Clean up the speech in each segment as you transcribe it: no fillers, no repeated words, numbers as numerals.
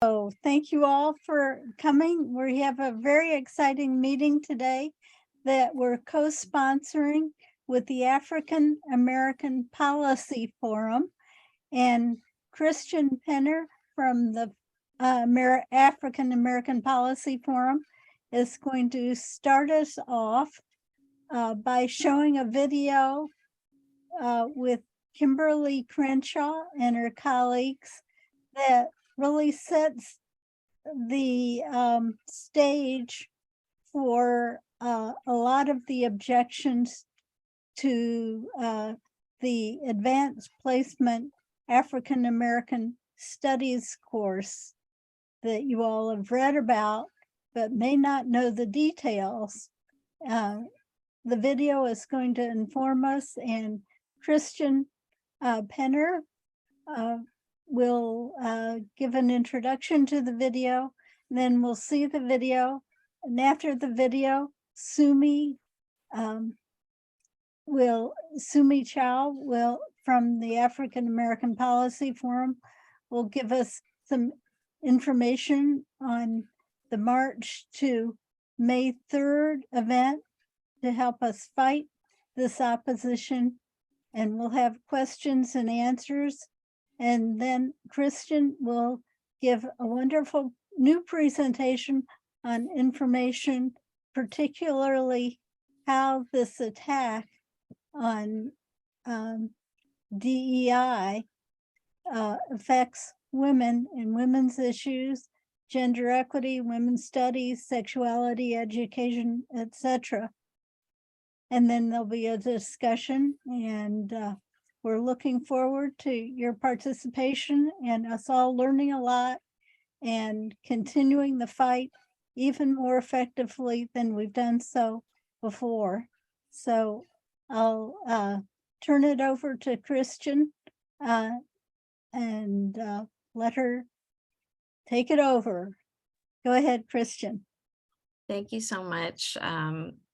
So thank you all for coming. We have a very exciting meeting today that we're co-sponsoring with the African American Policy Forum, and Christian Penner from the African American Policy Forum is going to start us off by showing a video with Kimberly Crenshaw and her colleagues that really sets the stage for a lot of the objections to the advanced placement African American Studies course that you all have read about, but may not know the details. The video is going to inform us, and Christian Penner will give an introduction to the video, then we'll see the video, and after the video, Sumi Chow will, from the African American Policy Forum, will give us some information on the March to May 3rd event to help us fight this opposition, and we'll have questions and answers. And then Christian will give a wonderful new presentation on information, particularly how this attack on DEI affects women and women's issues, gender equity, women's studies, sexuality, education, etc. And then there'll be a discussion, and we're looking forward to your participation and us all learning a lot and continuing the fight even more effectively than we've done so before. So I'll turn it over to Christian and let her take it over. Go ahead, Christian. Thank you so much,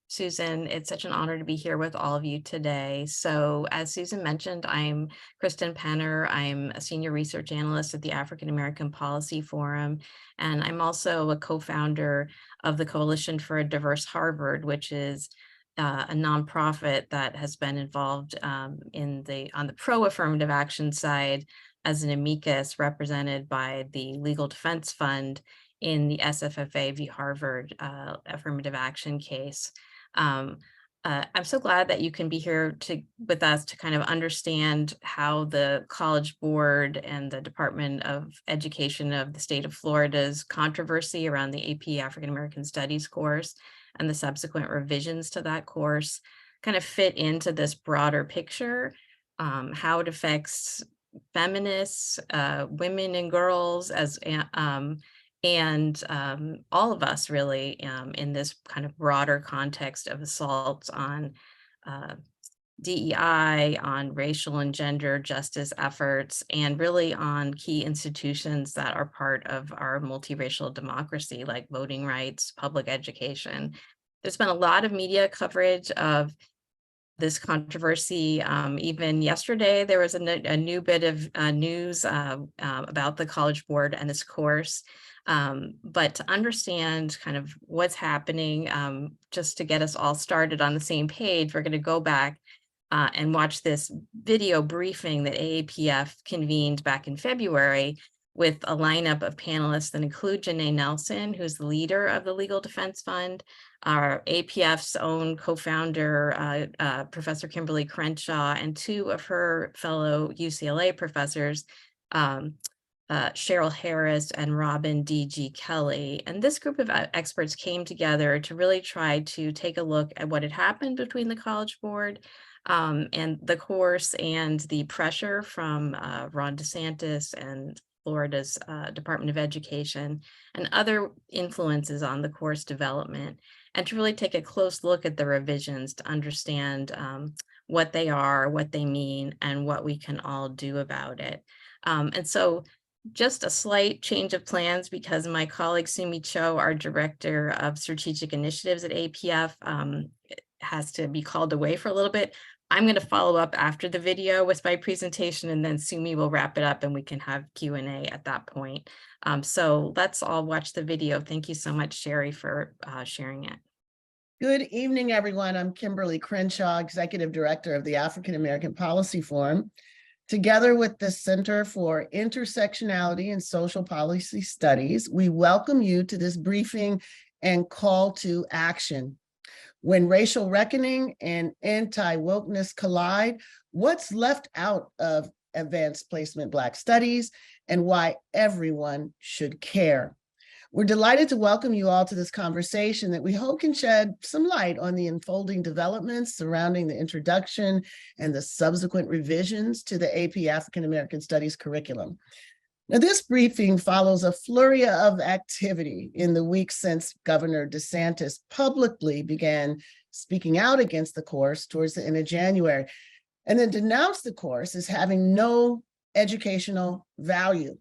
Susan. It's such an honor to be here with all of you today. So as Susan mentioned, I'm Kristen Penner. I'm a senior research analyst at the African American Policy Forum, and I'm also a co-founder of the Coalition for a Diverse Harvard, which is a nonprofit that has been involved on the pro-affirmative action side as an amicus represented by the Legal Defense Fund in the SFFA v. Harvard affirmative action case. I'm so glad that you can be here with us to kind of understand how the College Board and the Department of Education of the state of Florida's controversy around the AP African American Studies course and the subsequent revisions to that course kind of fit into this broader picture, how it affects feminists, women and girls, and all of us really in this kind of broader context of assaults on DEI, on racial and gender justice efforts, and really on key institutions that are part of our multiracial democracy, like voting rights, public education. There's been a lot of media coverage of this controversy. Even yesterday, there was a new bit of news about the College Board and this course. But to understand kind of what's happening, just to get us all started on the same page, we're going to go back and watch this video briefing that AAPF convened back in February with a lineup of panelists that include Janai Nelson, who's the leader of the Legal Defense Fund, our APF's own co-founder, Professor Kimberly Crenshaw, and two of her fellow UCLA professors, Cheryl Harris and Robin D.G. Kelley. And this group of experts came together to really try to take a look at what had happened between the College Board and the course and the pressure from Ron DeSantis and Florida's Department of Education and other influences on the course development, and to really take a close look at the revisions to understand what they are, what they mean, and what we can all do about it. And so just a slight change of plans, because my colleague Sumi Cho, our Director of Strategic Initiatives at APF, has to be called away for a little bit. I'm going to follow up after the video with my presentation, and then Sumi will wrap it up and we can have Q&A at that point. So let's all watch the video. Thank you so much, Sherry, for sharing it. Good evening, everyone. I'm Kimberly Crenshaw, Executive Director of the African American Policy Forum. Together with the Center for Intersectionality and Social Policy Studies, we welcome you to this briefing and call to action. When racial reckoning and anti-wokeness collide, what's left out of advanced placement Black studies and why everyone should care? We're delighted to welcome you all to this conversation that we hope can shed some light on the unfolding developments surrounding the introduction and the subsequent revisions to the AP African American Studies curriculum. Now, this briefing follows a flurry of activity in the weeks since Governor DeSantis publicly began speaking out against the course towards the end of January, and then denounced the course as having no educational value.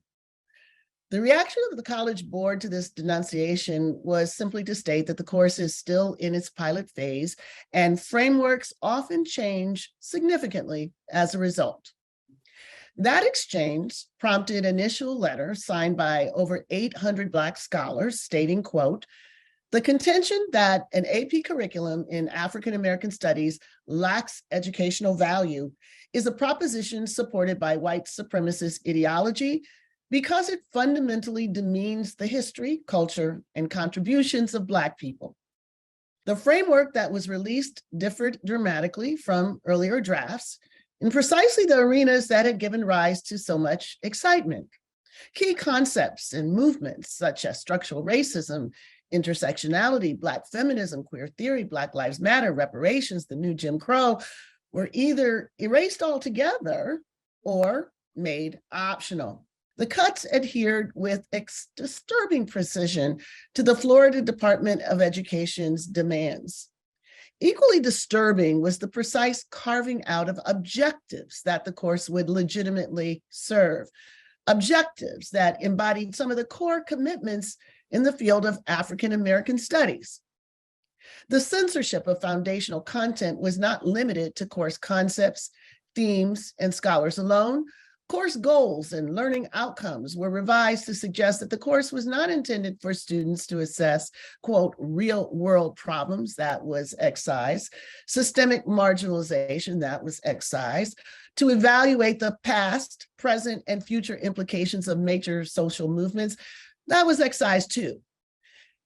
The reaction of the College Board to this denunciation was simply to state that the course is still in its pilot phase and frameworks often change significantly as a result. That exchange prompted an initial letter signed by over 800 Black scholars stating, quote, "The contention that an AP curriculum in African American studies lacks educational value is a proposition supported by white supremacist ideology because it fundamentally demeans the history, culture, and contributions of Black people. The framework that was released differed dramatically from earlier drafts in precisely the arenas that had given rise to so much excitement. Key concepts and movements such as structural racism, intersectionality, Black feminism, queer theory, Black Lives Matter, reparations, the new Jim Crow, were either erased altogether or made optional. The cuts adhered with disturbing precision to the Florida Department of Education's demands. Equally disturbing was the precise carving out of objectives that the course would legitimately serve, objectives that embodied some of the core commitments in the field of African American studies. The censorship of foundational content was not limited to course concepts, themes, and scholars alone. Course goals and learning outcomes were revised to suggest that the course was not intended for students to assess, quote, real world problems, that was excised, systemic marginalization, that was excised, to evaluate the past, present, and future implications of major social movements, that was excised too.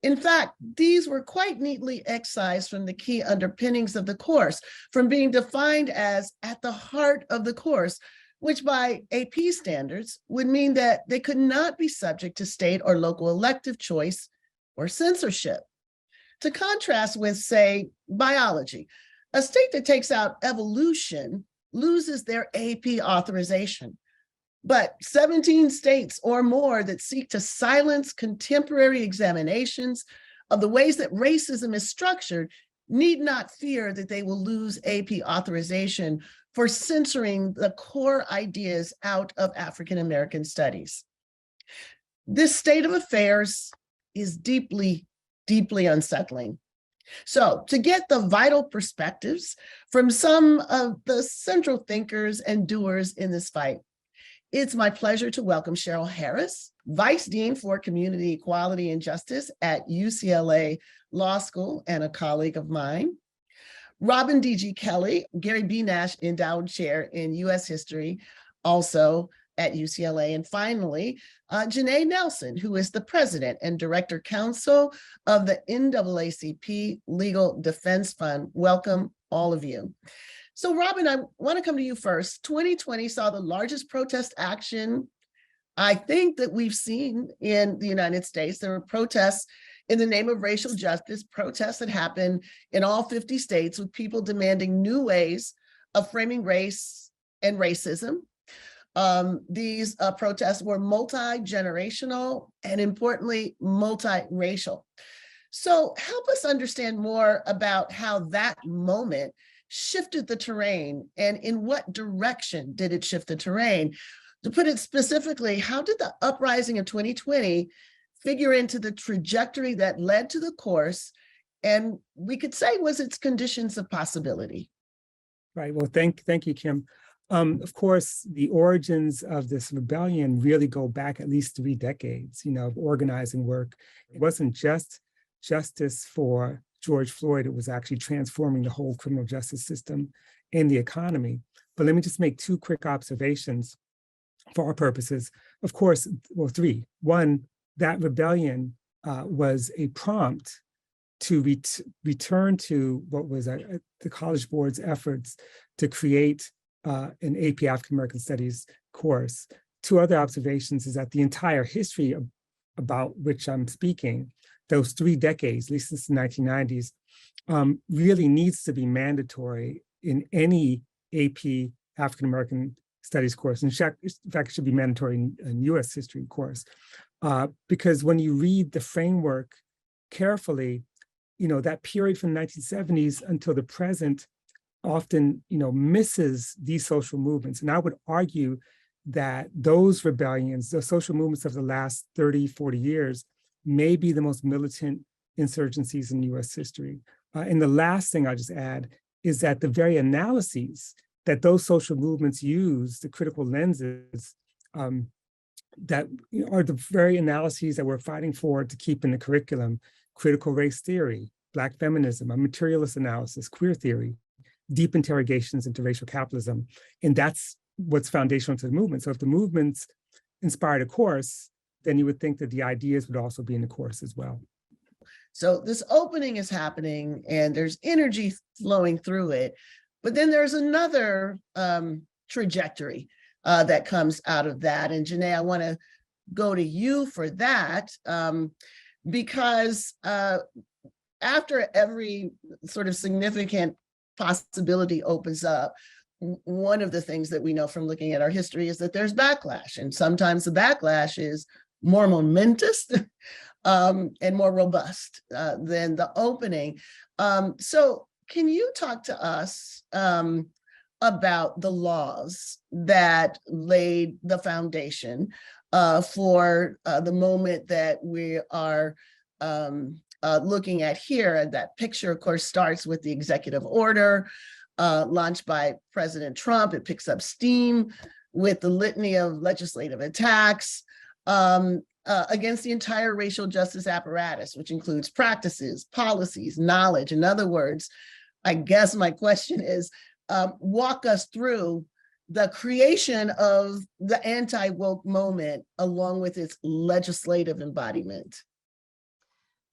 In fact, these were quite neatly excised from the key underpinnings of the course, from being defined as at the heart of the course, which by AP standards would mean that they could not be subject to state or local elective choice or censorship. To contrast with, say, biology, a state that takes out evolution loses their AP authorization. But 17 states or more that seek to silence contemporary examinations of the ways that racism is structured need not fear that they will lose AP authorization for censoring the core ideas out of African American studies. This state of affairs is deeply, deeply unsettling. So, to get the vital perspectives from some of the central thinkers and doers in this fight, it's my pleasure to welcome Cheryl Harris, Vice Dean for Community Equality and Justice at UCLA Law School and a colleague of mine. Robin D.G. Kelley, Gary B. Nash Endowed Chair in U.S. History, also at UCLA. And finally, Janai Nelson, who is the President and Director Counsel of the NAACP Legal Defense Fund. Welcome, all of you. So Robin, I want to come to you first. 2020 saw the largest protest action, I think, that we've seen in the United States. There were protests in the name of racial justice, protests that happened in all 50 states with people demanding new ways of framing race and racism. These protests were multi-generational and, importantly, multiracial. So help us understand more about how that moment shifted the terrain, and in what direction did it shift the terrain? To put it specifically, how did the uprising of 2020 figure into the trajectory that led to the course, and we could say was its conditions of possibility? Right. Well, thank you, Kim. Of course, the origins of this rebellion really go back at least 3 decades, of organizing work. It wasn't just justice for George Floyd, it was actually transforming the whole criminal justice system and the economy. But let me just make 2 quick observations for our purposes. Of course, well, 3. One, that rebellion was a prompt to return to what was the College Board's efforts to create an AP African American Studies course. 2 other observations is that the entire history about which I'm speaking, those 3 decades, at least since the 1990s, really needs to be mandatory in any AP African American Studies course. In fact, it should be mandatory in US history course, because when you read the framework carefully, that period from the 1970s until the present often, misses these social movements. And I would argue that those rebellions, the social movements of the last 30, 40 years, may be the most militant insurgencies in US history. And the last thing I'll just add is that the very analyses that those social movements use, the critical lenses, that are the very analyses that we're fighting for to keep in the curriculum: critical race theory, Black feminism, a materialist analysis, queer theory, deep interrogations into racial capitalism. And that's what's foundational to the movement. So if the movements inspired a course, then you would think that the ideas would also be in the course as well. So this opening is happening and there's energy flowing through it, but then there's another trajectory that comes out of that. And Janai, I want to go to you for that, because after every sort of significant possibility opens up, one of the things that we know from looking at our history is that there's backlash. And sometimes the backlash is more momentous and more robust than the opening. So can you talk to us about the laws that laid the foundation for the moment that we are looking at here? And that picture, of course, starts with the executive order launched by President Trump. It picks up steam with the litany of legislative attacks against the entire racial justice apparatus, which includes practices, policies, knowledge. In other words, I guess my question is, walk us through the creation of the anti-woke moment along with its legislative embodiment.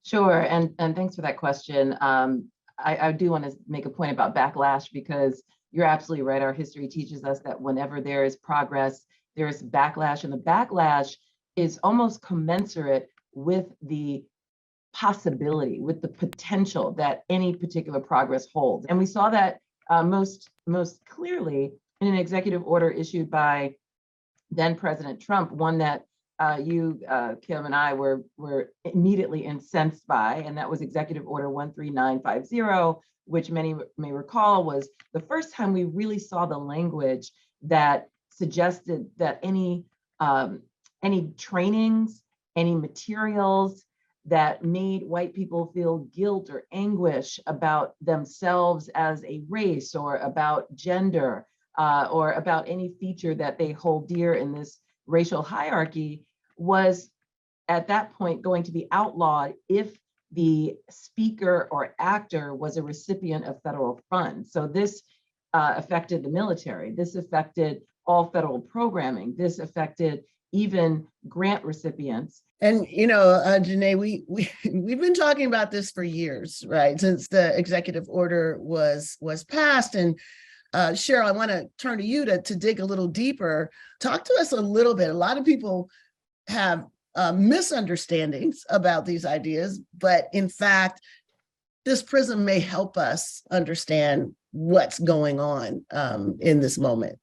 Sure, and thanks for that question. I do want to make a point about backlash, because you're absolutely right. Our history teaches us that whenever there is progress, there is backlash, and the backlash is almost commensurate with the possibility, with the potential that any particular progress holds. And we saw that most clearly in an executive order issued by then President Trump, one that you, Kim, and I were immediately incensed by, and that was Executive Order 13950, which many may recall was the first time we really saw the language that suggested that any trainings, any materials that made white people feel guilt or anguish about themselves as a race, or about gender, or about any feature that they hold dear in this racial hierarchy, was at that point going to be outlawed if the speaker or actor was a recipient of federal funds. So this affected the military. This affected all federal programming. This affected even grant recipients. And Janai, we've been talking about this for years, right? Since the executive order was passed. And Cheryl, I want to turn to you to dig a little deeper. Talk to us a little bit. A lot of people have misunderstandings about these ideas, but in fact, this prism may help us understand what's going on in this moment.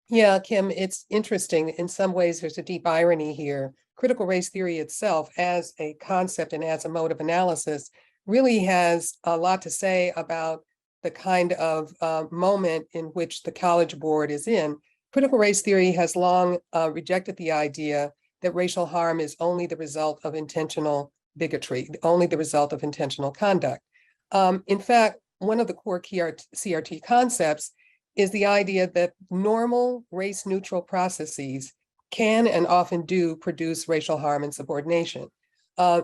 Yeah, Kim, it's interesting. In some ways, there's a deep irony here. Critical race theory itself, as a concept and as a mode of analysis, really has a lot to say about the kind of moment in which the College Board is in. Critical race theory has long rejected the idea that racial harm is only the result of intentional bigotry, only the result of intentional conduct. In fact, one of the core CRT concepts is the idea that normal race-neutral processes can and often do produce racial harm and subordination.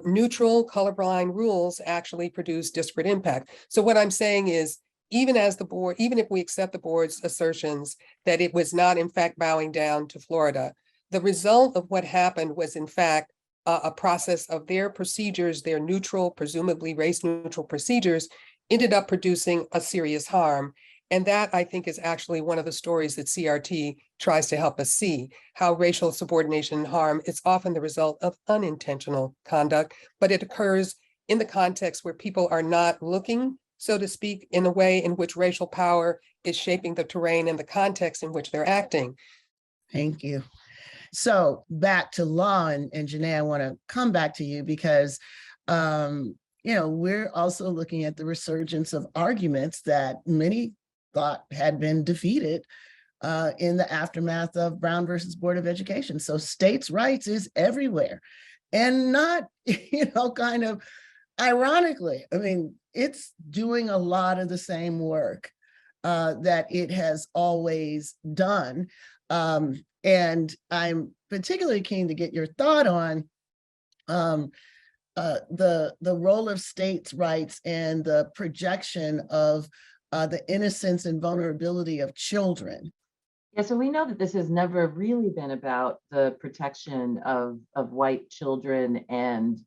Neutral colorblind rules actually produce disparate impact. So what I'm saying is, even as the board, even if we accept the board's assertions that it was not in fact bowing down to Florida, the result of what happened was in fact a process of their procedures, their neutral, presumably race-neutral procedures, ended up producing a serious harm. And that, I think, is actually one of the stories that CRT tries to help us see, how racial subordination and harm is often the result of unintentional conduct, but it occurs in the context where people are not looking, so to speak, in a way in which racial power is shaping the terrain and the context in which they're acting. Thank you. So back to law, and Janai, I want to come back to you because, we're also looking at the resurgence of arguments that many thought had been defeated in the aftermath of Brown versus Board of Education. So states' rights is everywhere, and not, kind of ironically, I mean, it's doing a lot of the same work that it has always done. And I'm particularly keen to get your thought on the role of states' rights and the projection of the innocence and vulnerability of children. Yeah, so we know that this has never really been about the protection of white children and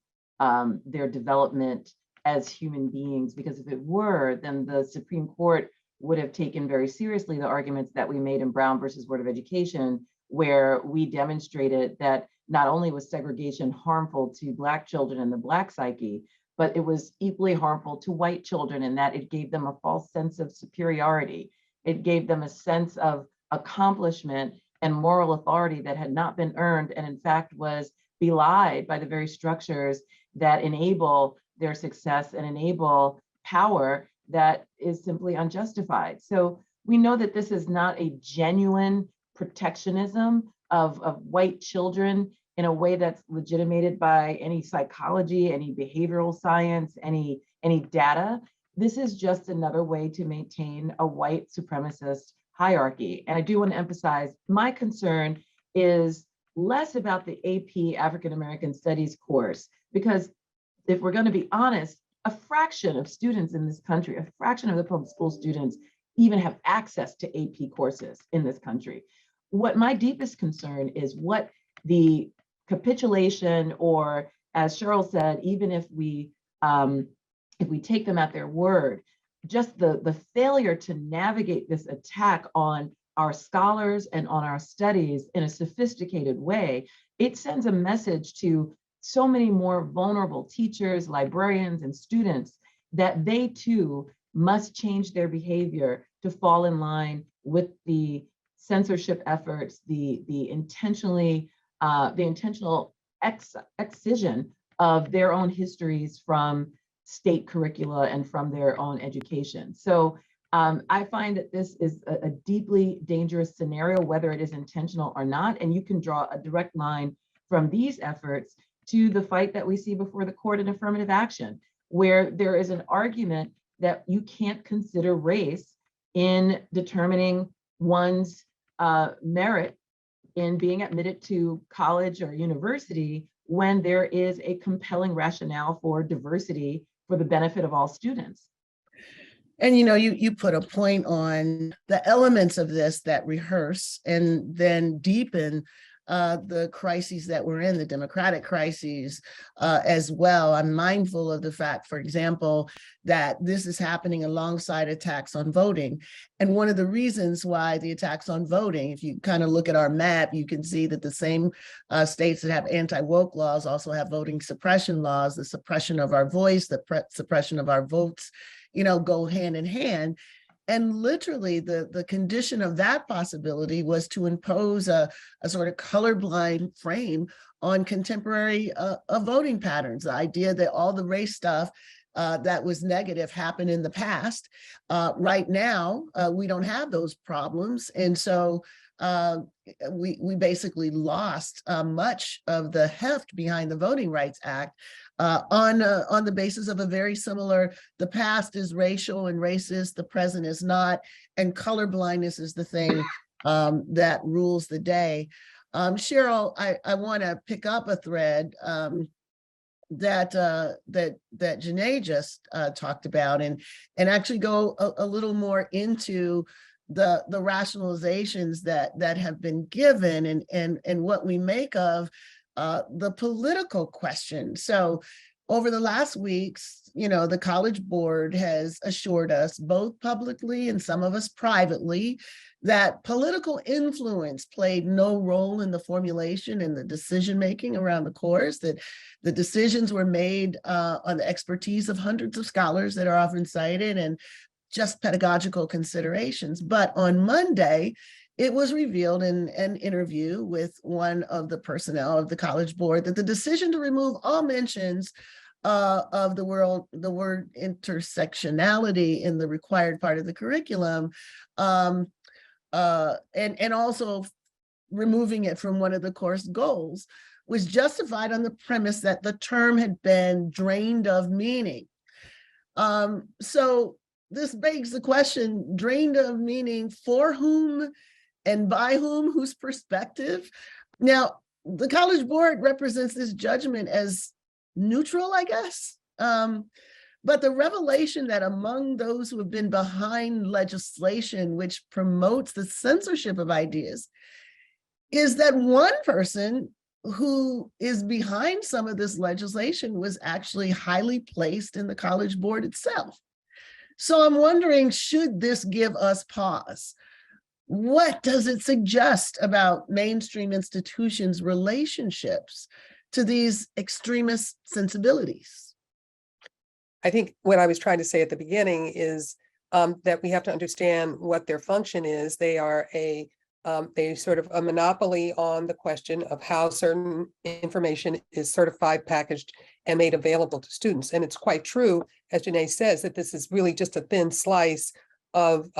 their development as human beings, because if it were, then the Supreme Court would have taken very seriously the arguments that we made in Brown versus Board of Education, where we demonstrated that not only was segregation harmful to Black children and the Black psyche, but it was equally harmful to white children in that it gave them a false sense of superiority. It gave them a sense of accomplishment and moral authority that had not been earned, and in fact was belied by the very structures that enable their success and enable power that is simply unjustified. So we know that this is not a genuine protectionism of white children in a way that's legitimated by any psychology, any behavioral science, any data. This is just another way to maintain a white supremacist hierarchy. And I do want to emphasize, my concern is less about the AP African American Studies course, because if we're going to be honest, a fraction of students in this country, a fraction of the public school students even have access to AP courses in this country. What my deepest concern is what the capitulation, or as Cheryl said, even if we take them at their word, just the failure to navigate this attack on our scholars and on our studies in a sophisticated way, it sends a message to so many more vulnerable teachers, librarians, and students that they too must change their behavior to fall in line with the censorship efforts, the intentional excision of their own histories from state curricula and from their own education. So I find that this is a deeply dangerous scenario, whether it is intentional or not, and you can draw a direct line from these efforts to the fight that we see before the court in affirmative action, where there is an argument that you can't consider race in determining one's merit in being admitted to college or university when there is a compelling rationale for diversity for the benefit of all students. And you put a point on the elements of this that rehearse and then deepen the crises that we're in, the democratic crises as well. I'm mindful of the fact, for example, that this is happening alongside attacks on voting. And one of the reasons why the attacks on voting, if you kind of look at our map, you can see that the same states that have anti-woke laws also have voting suppression laws. The suppression of our voice, the suppression of our votes, go hand in hand. And literally the condition of that possibility was to impose a sort of colorblind frame on contemporary voting patterns. The idea that all the race stuff that was negative happened in the past. Right now, we don't have those problems. And so we basically lost much of the heft behind the Voting Rights Act on the basis of a very similar, the past is racial and racist, the present is not, and colorblindness is the thing that rules the day. Cheryl, I want to pick up a thread that Janai just talked about, and actually go a little more into the rationalizations that have been given, and what we make of the political question. So over the last weeks, the College Board has assured us, both publicly and some of us privately, that political influence played no role in the formulation and the decision-making around the course, that the decisions were made on the expertise of hundreds of scholars that are often cited and just pedagogical considerations. But on Monday, it was revealed in an interview with one of the personnel of the College Board that the decision to remove all mentions of the word intersectionality in the required part of the curriculum, and also removing it from one of the course goals, was justified on the premise that the term had been drained of meaning. So this begs the question, drained of meaning for whom and by whom, whose perspective? Now, the College Board represents this judgment as neutral, I guess. But the revelation that among those who have been behind legislation which promotes the censorship of ideas is that one person who is behind some of this legislation was actually highly placed in the College Board itself. So I'm wondering, should this give us pause? What does it suggest about mainstream institutions' relationships to these extremist sensibilities? I think what I was trying to say at the beginning is that we have to understand what their function is. They are they sort of a monopoly on the question of how certain information is certified, packaged, and made available to students. And it's quite true, as Janai says, that this is really just a thin slice of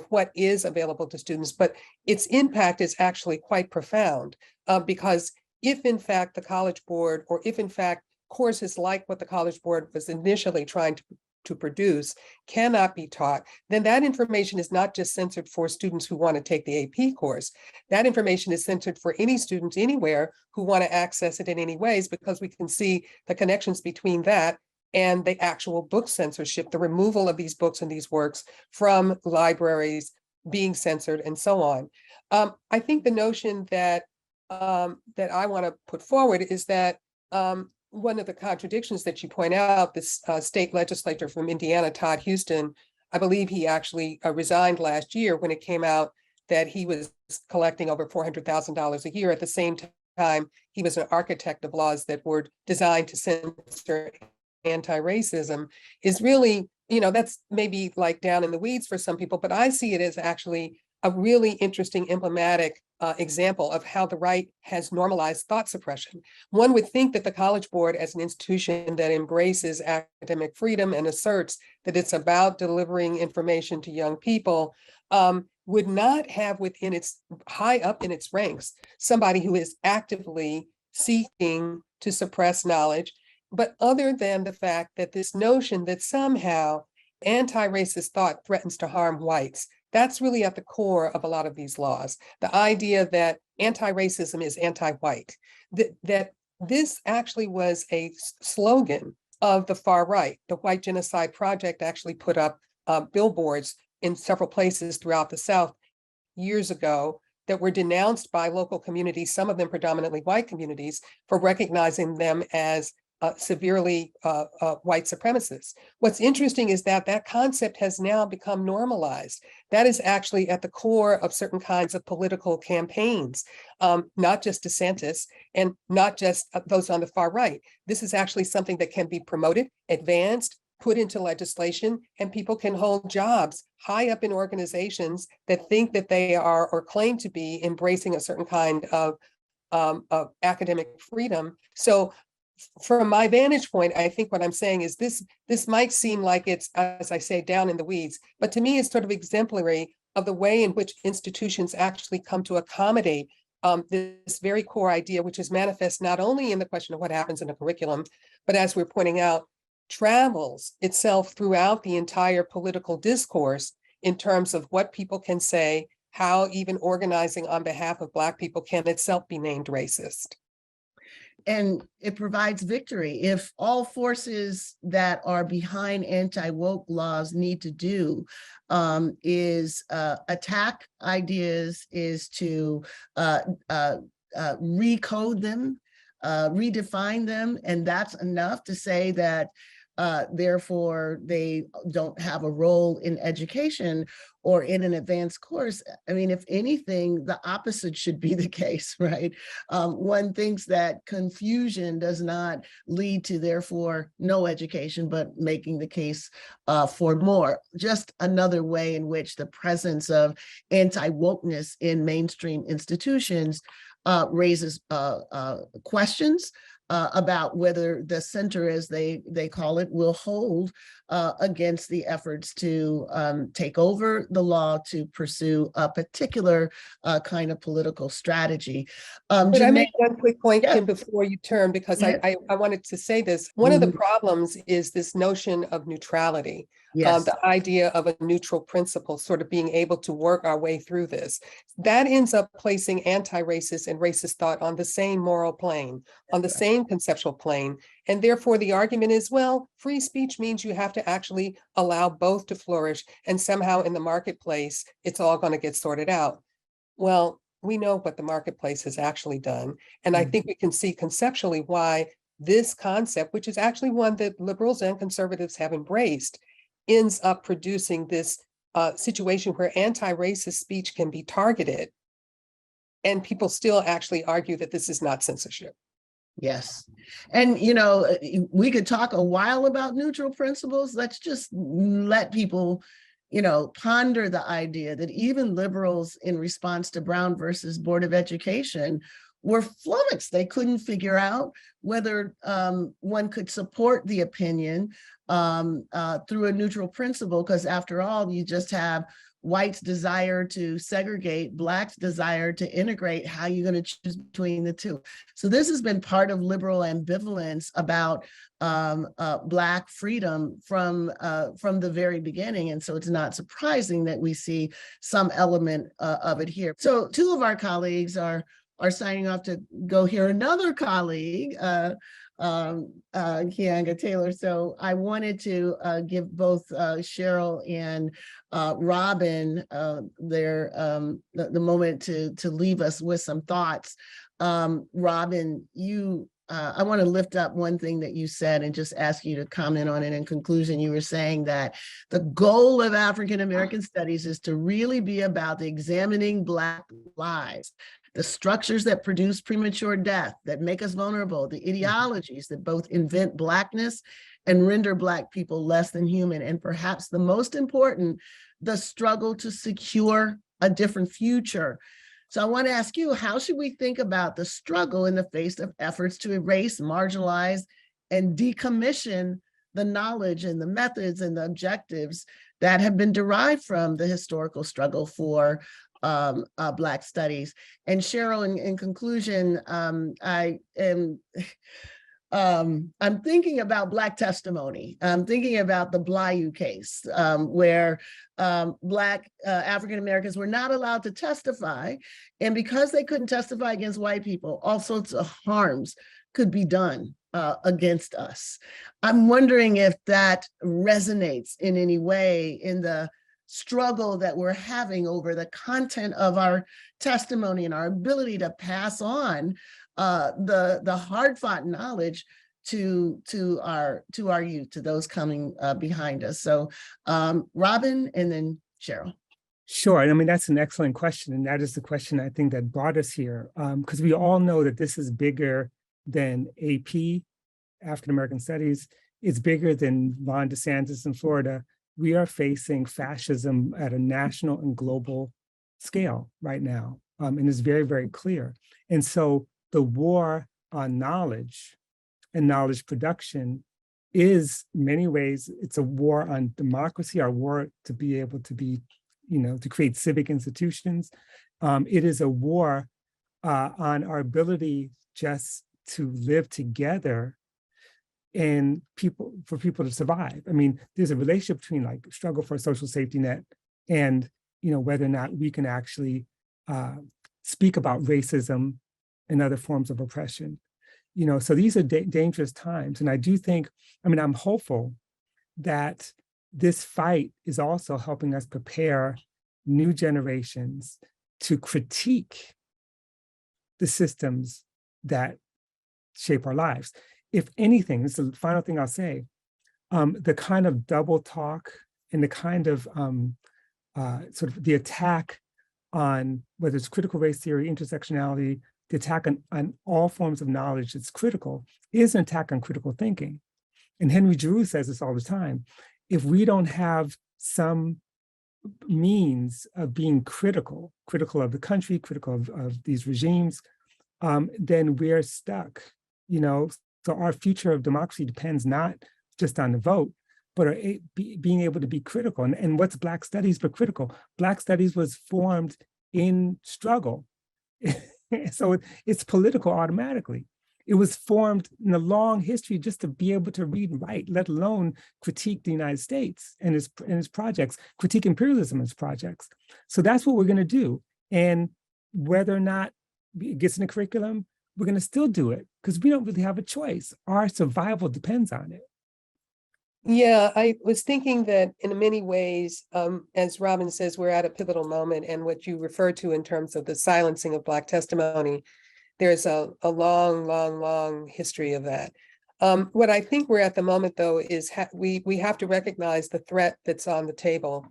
what is available to students, but its impact is actually quite profound, because if in fact the College Board, or if in fact courses like what the College Board was initially trying to produce cannot be taught, then that information is not just censored for students who want to take the AP course. That information is censored for any students anywhere who want to access it in any ways, because we can see the connections between that and the actual book censorship, the removal of these books and these works from libraries being censored and so on. I think the notion that I want to put forward is that one of the contradictions that you point out, this state legislator from Indiana, Todd Houston, I believe he actually resigned last year when it came out that he was collecting over $400,000 a year. At the same time, he was an architect of laws that were designed to censor anti-racism, is really, that's maybe like down in the weeds for some people, but I see it as actually a really interesting emblematic example of how the right has normalized thought suppression. One would think that the College Board, as an institution that embraces academic freedom and asserts that it's about delivering information to young people, would not have within its high up in its ranks somebody who is actively seeking to suppress knowledge. But other than the fact that this notion that somehow anti-racist thought threatens to harm whites, that's really at the core of a lot of these laws. The idea that anti-racism is anti-white, that this actually was a slogan of the far right. The White Genocide Project actually put up billboards in several places throughout the South years ago that were denounced by local communities, some of them predominantly white communities, for recognizing them as severely white supremacists. What's interesting is that that concept has now become normalized. That is actually at the core of certain kinds of political campaigns, not just DeSantis and not just those on the far right. This is actually something that can be promoted, advanced, put into legislation, and people can hold jobs high up in organizations that think that they are or claim to be embracing a certain kind of academic freedom. So from my vantage point, I think what I'm saying is this might seem like it's, as I say, down in the weeds, but to me, it's sort of exemplary of the way in which institutions actually come to accommodate this very core idea, which is manifest not only in the question of what happens in a curriculum, but as we're pointing out, travels itself throughout the entire political discourse in terms of what people can say, how even organizing on behalf of Black people can itself be named racist. And it provides victory. If all forces that are behind anti-woke laws need to do is attack ideas, is to recode them, redefine them, and that's enough to say that therefore they don't have a role in education or in an advanced course. I mean, if anything, the opposite should be the case, right? One thinks that confusion does not lead to therefore no education, but making the case for more. Just another way in which the presence of anti-wokeness in mainstream institutions raises questions about whether the center, as they call it, will hold against the efforts to take over the law to pursue a particular kind of political strategy. But I make one quick point, Yeah. Kim, before you turn, because Yeah. I wanted to say this. One of the problems is this notion of neutrality. Yes. The idea of a neutral principle, sort of being able to work our way through this. That ends up placing anti-racist and racist thought on the same moral plane, on the same conceptual plane. And therefore the argument is, well, free speech means you have to actually allow both to flourish, and somehow in the marketplace, it's all going to get sorted out. Well, we know what the marketplace has actually done. And I think we can see conceptually why this concept, which is actually one that liberals and conservatives have embraced, ends up producing this situation where anti-racist speech can be targeted, and people still actually argue that this is not censorship. Yes. And, you know, we could talk a while about neutral principles. Let's just let people, you know, ponder the idea that even liberals, in response to Brown versus Board of Education, were flummoxed. They couldn't figure out whether one could support the opinion through a neutral principle, because after all, you just have whites' desire to segregate, blacks' desire to integrate. How are you going to choose between the two? So this has been part of liberal ambivalence about Black freedom from the very beginning. And so it's not surprising that we see some element of it here. So two of our colleagues are signing off to go hear another colleague, Keanga Taylor. So I wanted to give both Cheryl and Robin the moment to leave us with some thoughts. Robin, I want to lift up one thing that you said and just ask you to comment on it. In conclusion, you were saying that the goal of African American studies is to really be about examining Black lives, the structures that produce premature death, that make us vulnerable, the ideologies that both invent Blackness and render Black people less than human, and perhaps the most important, the struggle to secure a different future. So I want to ask you, how should we think about the struggle in the face of efforts to erase, marginalize, and decommission the knowledge and the methods and the objectives that have been derived from the historical struggle for Black studies? And Cheryl, in conclusion, I'm thinking about Black testimony. I'm thinking about the Blyeu case, where Black African Americans were not allowed to testify. And because they couldn't testify against white people, all sorts of harms could be done against us. I'm wondering if that resonates in any way in the struggle that we're having over the content of our testimony and our ability to pass on the hard-fought knowledge to our youth, to those coming behind us. So Robin and then Cheryl. Sure. I mean, that's an excellent question. And that is the question I think that brought us here, because we all know that this is bigger than AP, African American Studies. It's bigger than Ron DeSantis in Florida. We are facing fascism at a national and global scale right now. And it's very, very clear. And so the war on knowledge and knowledge production is, in many ways, it's a war on democracy, our war to be able to be to create civic institutions. It is a war on our ability just to live together and for people to survive. I mean, there's a relationship between like struggle for a social safety net and whether or not we can actually speak about racism and other forms of oppression. So these are dangerous times. And I do think, I'm hopeful that this fight is also helping us prepare new generations to critique the systems that shape our lives. If anything, this is the final thing I'll say, the kind of double talk and the kind of sort of the attack on whether it's critical race theory, intersectionality, the attack on all forms of knowledge that's critical is an attack on critical thinking. And Henry Giroux says this all the time. If we don't have some means of being critical of the country, critical of these regimes, then we're stuck, So our future of democracy depends not just on the vote, but being able to be critical. And what's Black Studies but critical? Black Studies was formed in struggle. So it's political automatically. It was formed in a long history just to be able to read and write, let alone critique the United States and its projects, critique imperialism and its projects. So that's what we're going to do. And whether or not it gets in the curriculum, we're going to still do it because we don't really have a choice. Our survival depends on it. Yeah, I was thinking that in many ways, as Robin says, we're at a pivotal moment, and what you refer to in terms of the silencing of Black testimony, there's a long history of that. What I think we're at the moment, though, is we have to recognize the threat that's on the table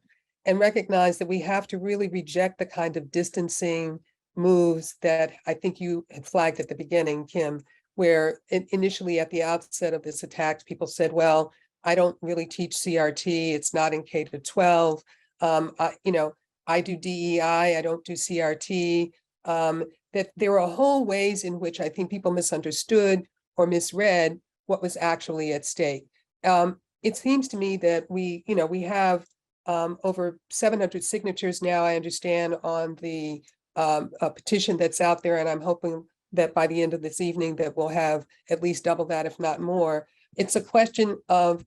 and recognize that we have to really reject the kind of distancing moves that I think you had flagged at the beginning, Kim, where initially at the outset of this attack, people said, well, I don't really teach CRT. It's not in K to 12. I do DEI. I don't do CRT. That there are whole ways in which I think people misunderstood or misread what was actually at stake. It seems to me that we have over 700 signatures now, I understand, on the a petition that's out there, and I'm hoping that by the end of this evening that we'll have at least double that, if not more. It's a question of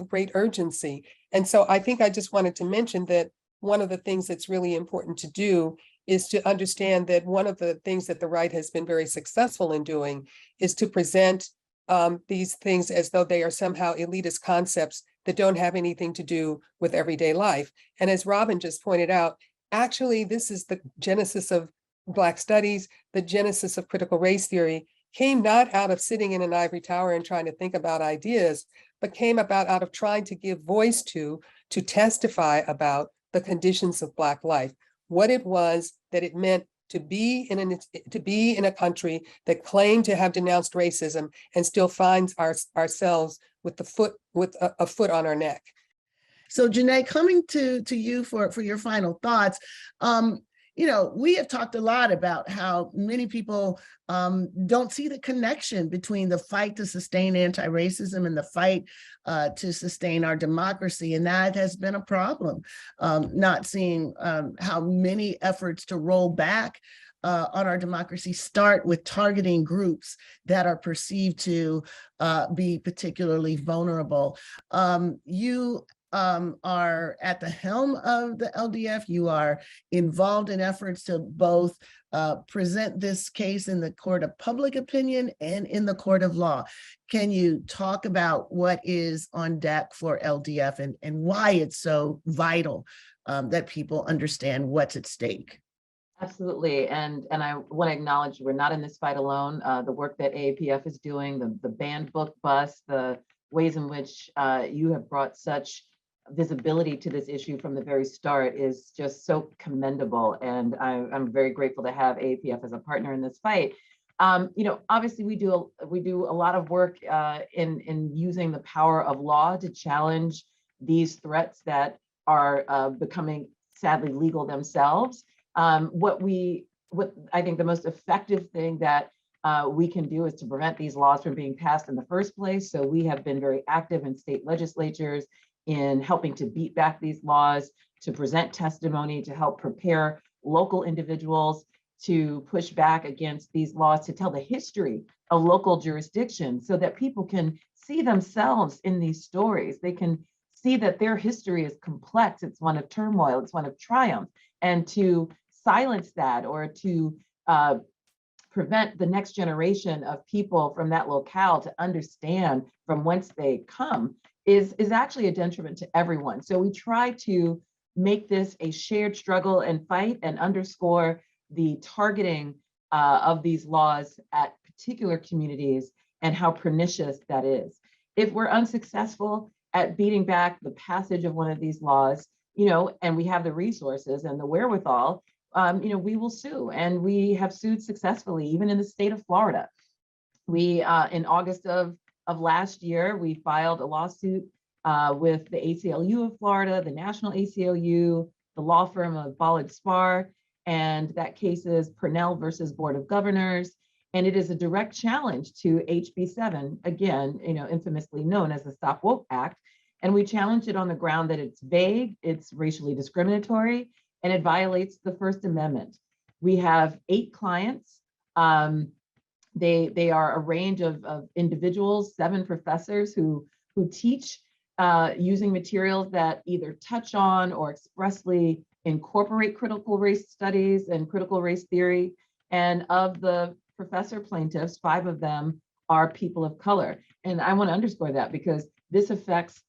great urgency. And so I think I just wanted to mention that one of the things that's really important to do is to understand that one of the things that the right has been very successful in doing is to present these things as though they are somehow elitist concepts that don't have anything to do with everyday life. And as Robin just pointed out, actually, this is the genesis of Black studies, the genesis of critical race theory, came not out of sitting in an ivory tower and trying to think about ideas, but came about out of trying to give voice to testify about the conditions of Black life, what it was that it meant to be in a country that claimed to have denounced racism and still finds ourselves with a foot on our neck. So Janai, coming to you for your final thoughts, we have talked a lot about how many people don't see the connection between the fight to sustain anti-racism and the fight to sustain our democracy. And that has been a problem, not seeing how many efforts to roll back on our democracy start with targeting groups that are perceived to be particularly vulnerable. You are at the helm of the LDF. You are involved in efforts to both present this case in the court of public opinion and in the court of law. Can you talk about what is on deck for LDF and why it's so vital that people understand what's at stake? Absolutely. And I want to acknowledge we're not in this fight alone. The work that AAPF is doing, the banned book bust, the ways in which you have brought such visibility to this issue from the very start is just so commendable. And I'm very grateful to have AAPF as a partner in this fight. Obviously we do a lot of work in using the power of law to challenge these threats that are becoming sadly legal themselves. What I think the most effective thing that we can do is to prevent these laws from being passed in the first place. So we have been very active in state legislatures in helping to beat back these laws, to present testimony, to help prepare local individuals to push back against these laws, to tell the history of local jurisdictions so that people can see themselves in these stories. They can see that their history is complex. It's one of turmoil, it's one of triumph. And to silence that, or to prevent the next generation of people from that locale to understand from whence they come is actually a detriment to everyone. So we try to make this a shared struggle and fight, and underscore the targeting of these laws at particular communities and how pernicious that is. If we're unsuccessful at beating back the passage of one of these laws, and we have the resources and the wherewithal, we will sue, and we have sued successfully, even in the state of Florida. We, in August of last year, we filed a lawsuit with the ACLU of Florida, the National ACLU, the law firm of Ballard Spahr, and that case is Purnell versus Board of Governors. And it is a direct challenge to HB 7, again, infamously known as the Stop Woke Act. And we challenged it on the ground that it's vague, it's racially discriminatory, and it violates the First Amendment. We have 8 clients. They are a range of individuals, 7 professors who teach using materials that either touch on or expressly incorporate critical race studies and critical race theory. And of the professor plaintiffs, 5 of them are people of color. And I want to underscore that because this affects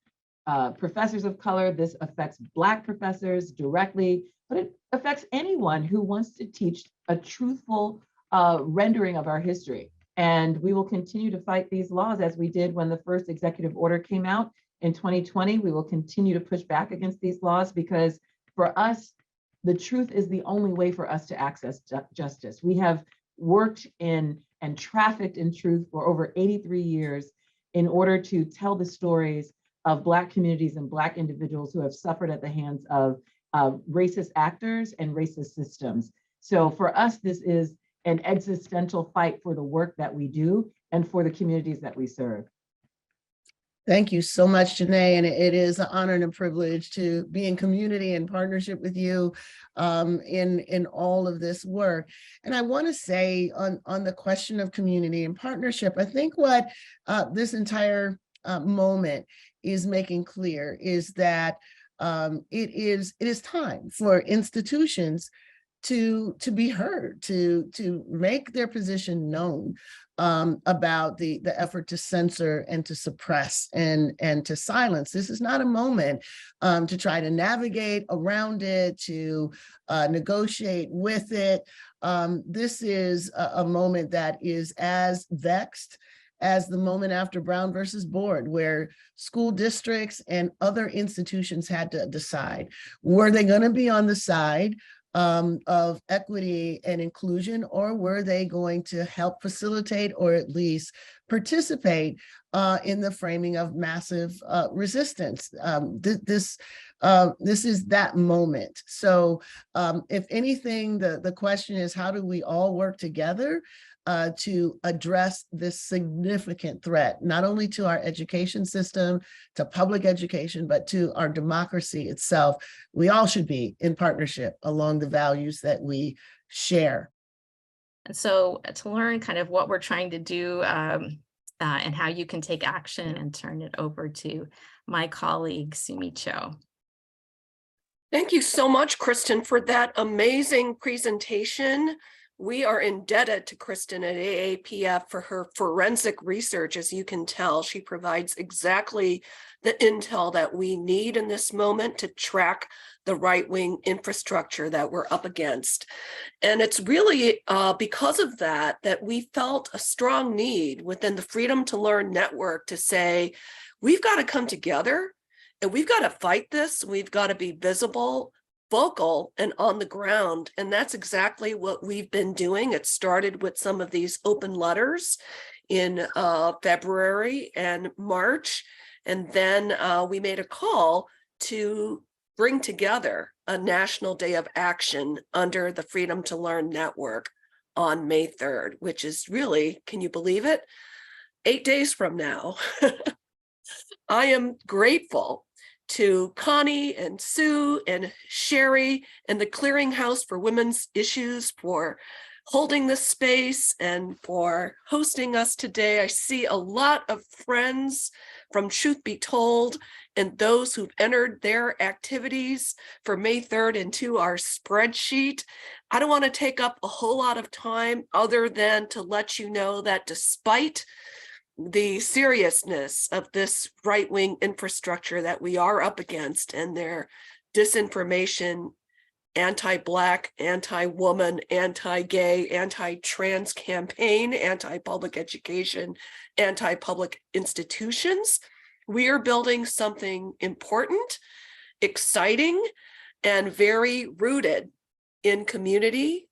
professors of color, this affects Black professors directly, but it affects anyone who wants to teach a truthful rendering of our history. And we will continue to fight these laws as we did when the first executive order came out in 2020. We will continue to push back against these laws because for us, the truth is the only way for us to access justice. We have worked in and trafficked in truth for over 83 years in order to tell the stories of Black communities and Black individuals who have suffered at the hands of racist actors and racist systems. So for us, this is an existential fight for the work that we do and for the communities that we serve. Thank you so much, Janai. And it is an honor and a privilege to be in community and partnership with you in all of this work. And I want to say on the question of community and partnership, I think what this entire moment is making clear is that it is time for institutions to be heard, to make their position known about the effort to censor and to suppress and to silence. This is not a moment to try to navigate around it, to negotiate with it. This is a moment that is as vexed as the moment after Brown versus Board, where school districts and other institutions had to decide, were they going to be on the side of equity and inclusion, or were they going to help facilitate or at least participate in the framing of massive resistance? This is that moment. So if anything, the question is, how do we all work together to address this significant threat, not only to our education system, to public education, but to our democracy itself? We all should be in partnership along the values that we share. And so to learn kind of what we're trying to do and how you can take action, and turn it over to my colleague, Sumi Cho. Thank you so much, Kristen, for that amazing presentation. We are indebted to Kristen at AAPF for her forensic research. As you can tell, she provides exactly the intel that we need in this moment to track the right-wing infrastructure that we're up against. And it's really because of that we felt a strong need within the Freedom to Learn network to say, we've got to come together and we've got to fight this. We've got to be visible, vocal, and on the ground. And that's exactly what we've been doing. It started with some of these open letters in February and March. And then we made a call to bring together a National Day of Action under the Freedom to Learn network on May 3rd, which is really, can you believe it? 8 days from now. I am grateful to Connie and Sue and Sherry and the Clearinghouse for Women's Issues for holding this space and for hosting us today. I see a lot of friends from Truth Be Told and those who've entered their activities for May 3rd into our spreadsheet. I don't want to take up a whole lot of time other than to let you know that despite the seriousness of this right-wing infrastructure that we are up against and their disinformation, anti-Black, anti-woman, anti-gay, anti-trans campaign, anti-public education, anti-public institutions, we are building something important, exciting, and very rooted in community.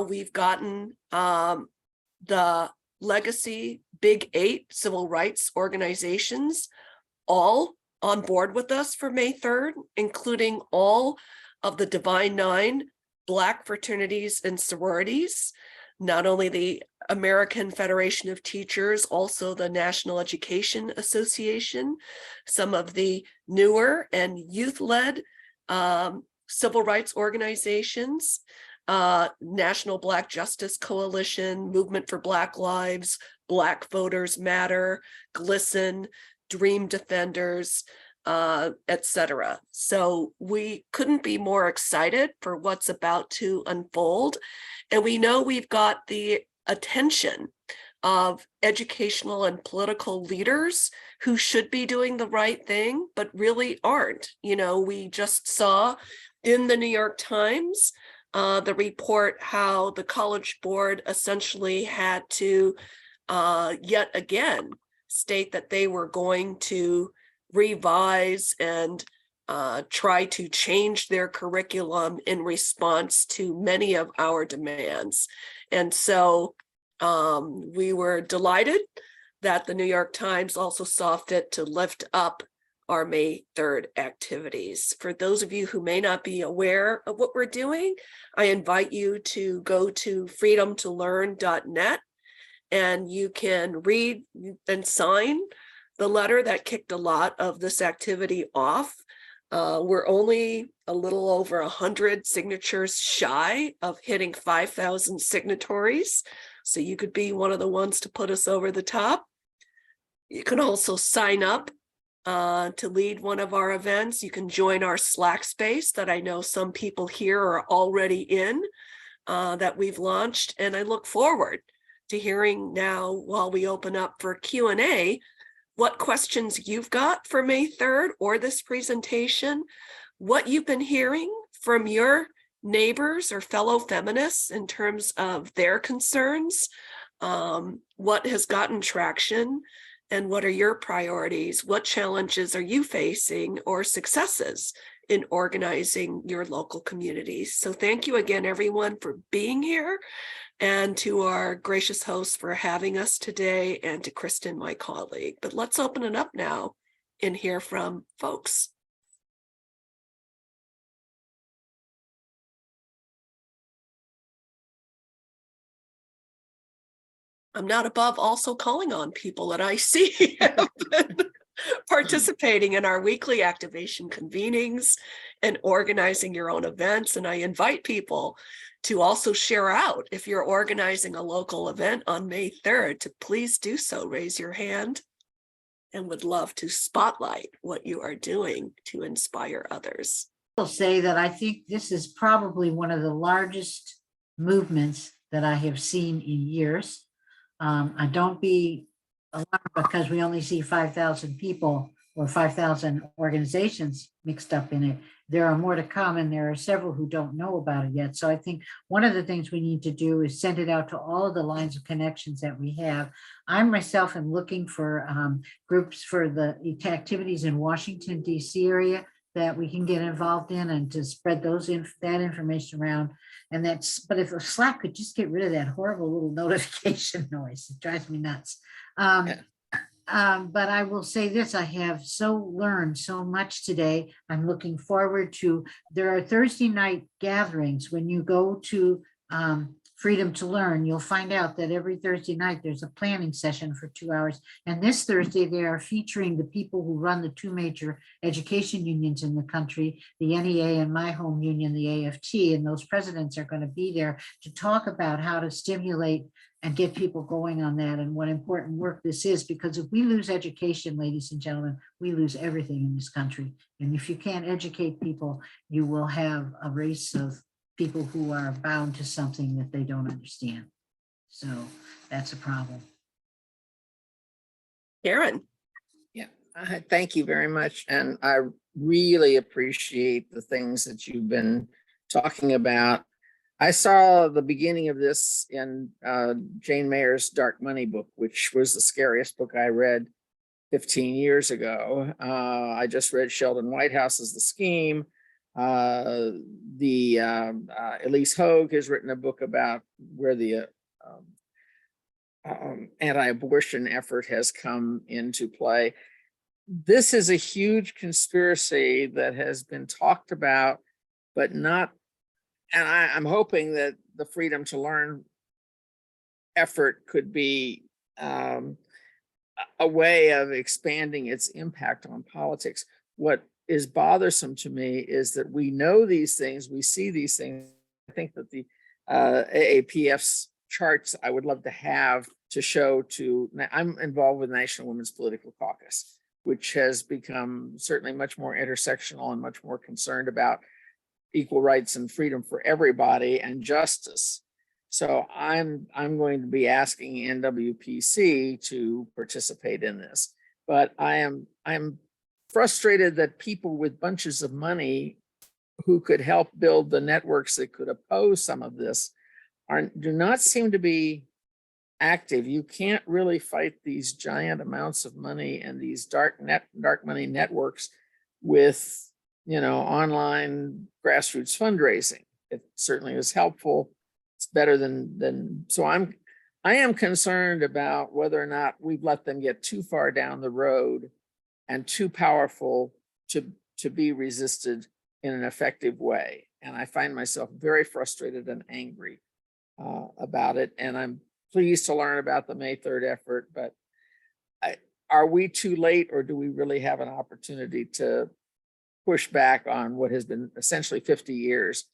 We've gotten the legacy Big 8 civil rights organizations all on board with us for May 3rd, including all of the Divine Nine Black fraternities and sororities, not only the American Federation of Teachers, also the National Education Association, some of the newer and youth-led civil rights organizations, National Black Justice Coalition, Movement for Black Lives, Black Voters Matter, GLSEN, Dream Defenders, etc. So we couldn't be more excited for what's about to unfold. And we know we've got the attention of educational and political leaders who should be doing the right thing, but really aren't. You know, we just saw in the New York Times the report how the College Board essentially had to yet again state that they were going to revise and try to change their curriculum in response to many of our demands. And so we were delighted that the New York Times also saw fit to lift up our May 3rd activities. For those of you who may not be aware of what we're doing, I invite you to go to freedomtolearn.net and you can read and sign the letter that kicked a lot of this activity off. We're only a little over 100 signatures shy of hitting 5,000 signatories. So you could be one of the ones to put us over the top. You can also sign up to lead one of our events. You can join our Slack space that I know some people here are already in, that we've launched. And I look forward to hearing now, while we open up for Q&A, what questions you've got for May 3rd or this presentation, what you've been hearing from your neighbors or fellow feminists in terms of their concerns, what has gotten traction, and what are your priorities? What challenges are you facing or successes in organizing your local communities? So thank you again, everyone, for being here, and to our gracious hosts for having us today, and to Kristen, my colleague. But let's open it up now and hear from folks. I'm not above also calling on people that I see have been participating in our weekly activation convenings and organizing your own events. And I invite people to also share out if you're organizing a local event on May 3rd, to please do so. Raise your hand, and would love to spotlight what you are doing to inspire others. I'll say that I think this is probably one of the largest movements that I have seen in years. I don't be alarmed because we only see 5,000 people or 5,000 organizations mixed up in it. There are more to come, and there are several who don't know about it yet. So I think one of the things we need to do is send it out to all of the lines of connections that we have. I myself am looking for groups for the activities in Washington, D.C. area that we can get involved in, and to spread that information around. And but if Slack could just get rid of that horrible little notification noise, it drives me nuts. But I will say this, I have learned so much today. I'm looking forward to, there are Thursday night gatherings when you go to Freedom to Learn, you'll find out that every Thursday night there's a planning session for 2 hours. And this Thursday, they are featuring the people who run the two major education unions in the country, the NEA and my home union, the AFT. And those presidents are going to be there to talk about how to stimulate and get people going on that and what important work this is. Because if we lose education, ladies and gentlemen, we lose everything in this country. And if you can't educate people, you will have a race of people who are bound to something that they don't understand. So that's a problem. Karen. Yeah, thank you very much. And I really appreciate the things that you've been talking about. I saw the beginning of this in Jane Mayer's Dark Money book, which was the scariest book I read 15 years ago. I just read Sheldon Whitehouse's The Scheme. Elise Hogue has written a book about where the anti-abortion effort has come into play. This is a huge conspiracy that has been talked about, but not. And I'm hoping that the Freedom to Learn effort could be a way of expanding its impact on politics. What is bothersome to me is that we know these things, we see these things. I think that the AAPF's charts I would love to have to show to, I'm involved with National Women's Political Caucus, which has become certainly much more intersectional and much more concerned about equal rights and freedom for everybody and justice. So I'm going to be asking NWPC to participate in this, but I'm frustrated that people with bunches of money who could help build the networks that could oppose some of this do not seem to be active. You can't really fight these giant amounts of money and these dark money networks with, you know, online grassroots fundraising. It certainly is helpful. It's better than so I am concerned about whether or not we've let them get too far down the road and too powerful to be resisted in an effective way. And I find myself very frustrated and angry about it. And I'm pleased to learn about the May 3rd effort, but are we too late, or do we really have an opportunity to push back on what has been essentially 50 years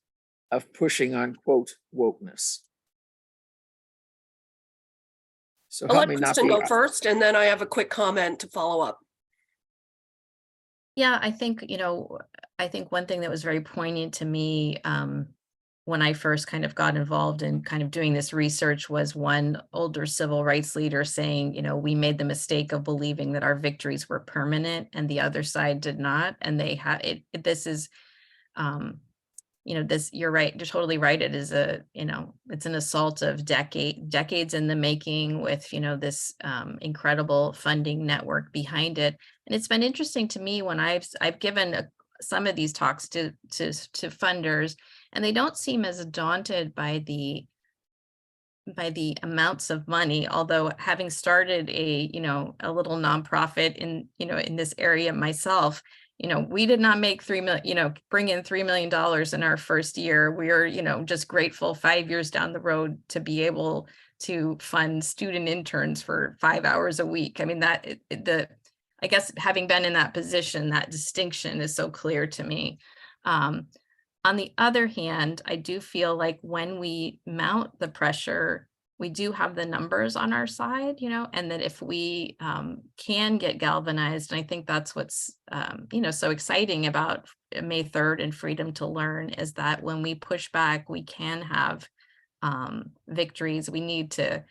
of pushing on, quote, wokeness? So I'll help let me not Kristen be. go first, and then I have a quick comment to follow up. Yeah, I think, I think one thing that was very poignant to me when I first kind of got involved in kind of doing this research was one older civil rights leader saying, we made the mistake of believing that our victories were permanent and the other side did not. And they had it. This is, this, you're right. You're totally right. It is it's an assault of decades in the making with, this incredible funding network behind it. And it's been interesting to me when I've given some of these talks to funders, and they don't seem as daunted by the amounts of money. Although having started a little nonprofit in this area myself, we did not make bring in $3 million in our first year. We are, just grateful 5 years down the road to be able to fund student interns for 5 hours a week. I mean, I guess having been in that position, that distinction is so clear to me. On the other hand, I do feel like when we mount the pressure, we do have the numbers on our side, and that if we can get galvanized, and I think that's what's, so exciting about May 3rd and Freedom to Learn is that when we push back, we can have victories. We need to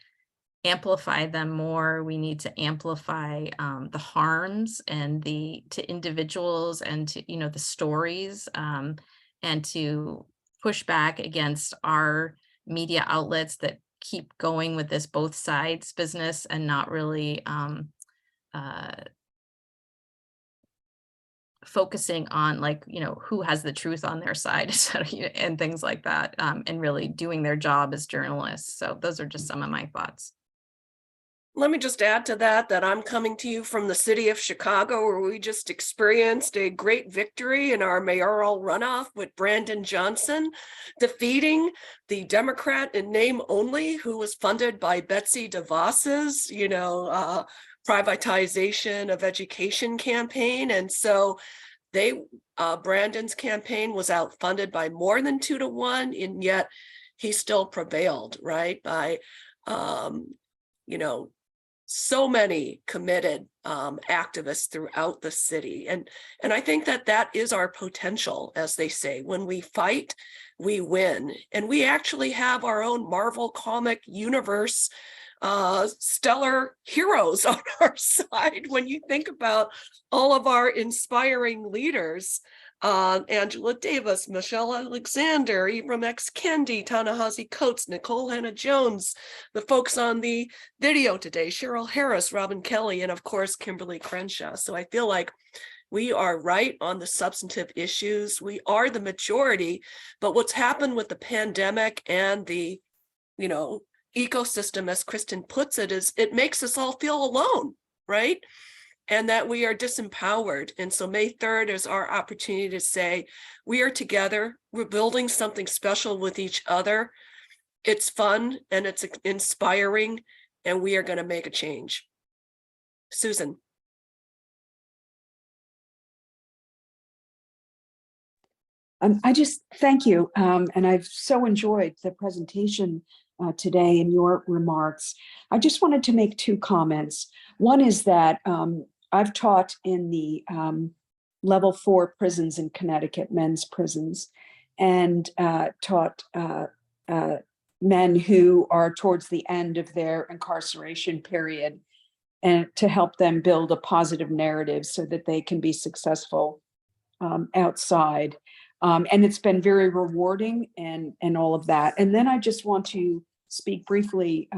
amplify them more. We need to amplify the harms and to individuals and to, the stories, and to push back against our media outlets that keep going with this both sides business and not really focusing on who has the truth on their side and things like that, and really doing their job as journalists. So those are just some of my thoughts. Let me just add to that, that I'm coming to you from the city of Chicago, where we just experienced a great victory in our mayoral runoff with Brandon Johnson defeating the Democrat in name only, who was funded by Betsy DeVos's, privatization of education campaign. And so Brandon's campaign was outfunded by more than 2-1, and yet he still prevailed, right? By, so many committed activists throughout the city. And I think that is our potential, as they say. When we fight, we win. And we actually have our own Marvel comic universe stellar heroes on our side. When you think about all of our inspiring leaders, Angela Davis, Michelle Alexander, Ibram X. Kendi, Ta-Nehisi Coates, Nicole Hannah-Jones, the folks on the video today, Cheryl Harris, Robin Kelley, and of course, Kimberly Crenshaw. So I feel like we are right on the substantive issues. We are the majority, but what's happened with the pandemic and the, ecosystem, as Kristen puts it, is it makes us all feel alone, right? And that we are disempowered. And so May 3rd is our opportunity to say, we are together, we're building something special with each other. It's fun and it's inspiring, and we are going to make a change. Susan. I just thank you. And I've so enjoyed the presentation today and your remarks. I just wanted to make 2 comments. One is that I've taught in the level 4 prisons in Connecticut, men's prisons, and taught men who are towards the end of their incarceration period, and to help them build a positive narrative so that they can be successful outside. And it's been very rewarding and all of that. And then I just want to speak briefly.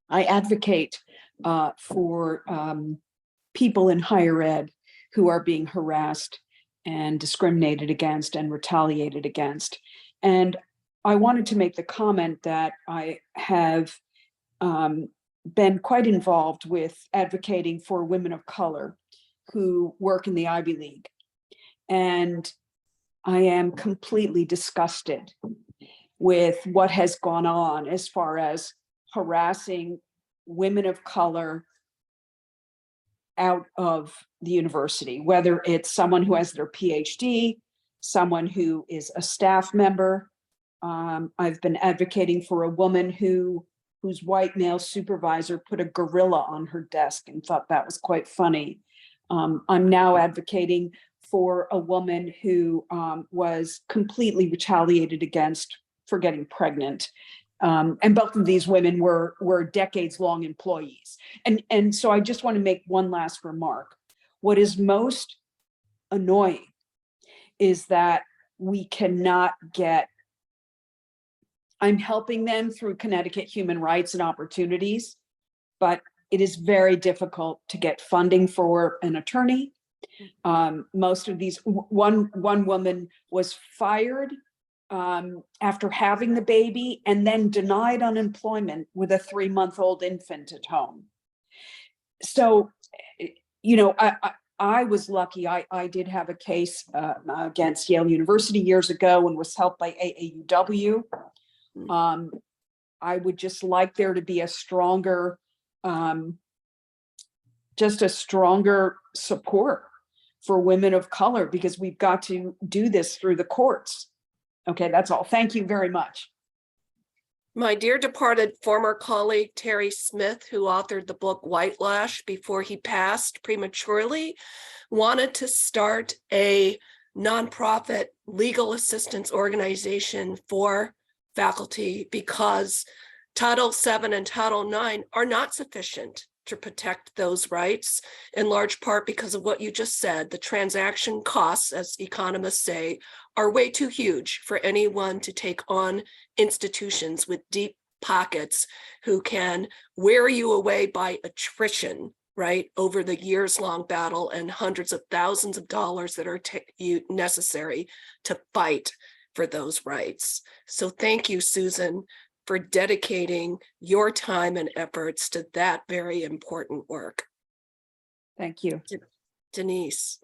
I advocate for people in higher ed who are being harassed and discriminated against and retaliated against. And I wanted to make the comment that I have been quite involved with advocating for women of color who work in the Ivy League. And I am completely disgusted with what has gone on as far as harassing women of color out of the university, whether it's someone who has their PhD, someone who is a staff member. I've been advocating for a woman whose white male supervisor put a gorilla on her desk and thought that was quite funny. I'm now advocating for a woman who was completely retaliated against for getting pregnant. And both of these women were decades-long employees. And so I just want to make one last remark. What is most annoying is that we cannot get, I'm helping them through Connecticut Human Rights and Opportunities, but it is very difficult to get funding for an attorney. Most of these, one woman was fired after having the baby and then denied unemployment with a 3-month-old infant at home. So, I was lucky. I did have a case against Yale University years ago and was helped by AAUW. I would just like there to be a stronger, stronger support for women of color, because we've got to do this through the courts. Okay, that's all. Thank you very much. My dear departed former colleague, Terry Smith, who authored the book White Lash before he passed prematurely, wanted to start a nonprofit legal assistance organization for faculty because Title VII and Title IX are not sufficient to protect those rights, in large part because of what you just said. The transaction costs, as economists say, are way too huge for anyone to take on institutions with deep pockets who can wear you away by attrition, right, over the years-long battle and hundreds of thousands of dollars that are necessary to fight for those rights. So thank you, Susan, for dedicating your time and efforts to that very important work. Thank you. Denise.